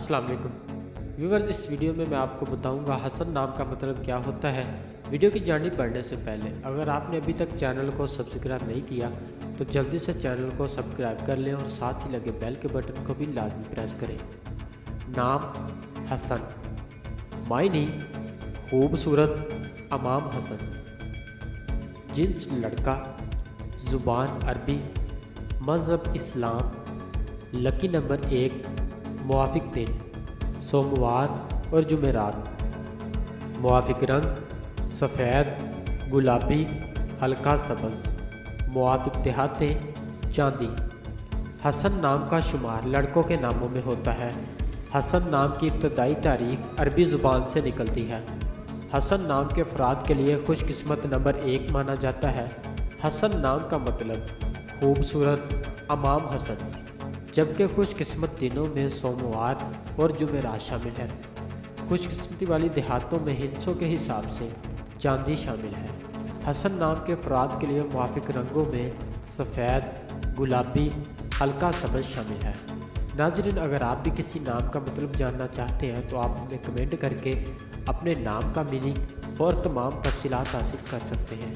السلام علیکم ویورز، اس ویڈیو میں آپ کو بتاؤں گا حسن نام کا مطلب کیا ہوتا ہے۔ ویڈیو کی جانب بڑھنے سے پہلے اگر آپ نے ابھی تک چینل کو سبسکرائب نہیں کیا تو جلدی سے چینل کو سبسکرائب کر لیں اور ساتھ ہی لگے بیل کے بٹن کو بھی لازمی پریس کریں۔ نام حسن، معنی خوبصورت، امام حسن، جنس لڑکا، زبان عربی، مذہب اسلام، لکی نمبر 1 موافق دن سوموار اور جمعرات، موافق رنگ سفید، گلابی، ہلکا سبز، موافق دہاتیں چاندی۔ حسن نام کا شمار لڑکوں کے ناموں میں ہوتا ہے۔ حسن نام کی ابتدائی تاریخ عربی زبان سے نکلتی ہے۔ حسن نام کے افراد کے لیے خوش قسمت نمبر 1 مانا جاتا ہے۔ حسن نام کا مطلب خوبصورت، امام حسن، جبکہ خوش قسمت دنوں میں سوموار اور جمعرات شامل ہے۔ خوش قسمتی والی دیہاتوں میں ہندسوں کے حساب سے چاندی شامل ہے۔ حسن نام کے افراد کے لیے موافق رنگوں میں سفید، گلابی، ہلکا سبز شامل ہے۔ ناظرین، اگر آپ بھی کسی نام کا مطلب جاننا چاہتے ہیں تو آپ ہمیں کمنٹ کر کے اپنے نام کا میننگ اور تمام تفصیلات حاصل کر سکتے ہیں۔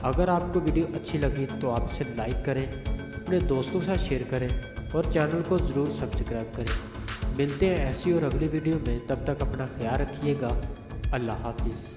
اگر آپ کو ویڈیو اچھی لگی تو آپ اسے لائک کریں، اپنے دوستوں کے ساتھ شیئر کریں اور چینل کو ضرور سبسکرائب کریں۔ ملتے ہیں ایسی اور اگلی ویڈیو میں، تب تک اپنا خیال رکھیے گا۔ اللہ حافظ۔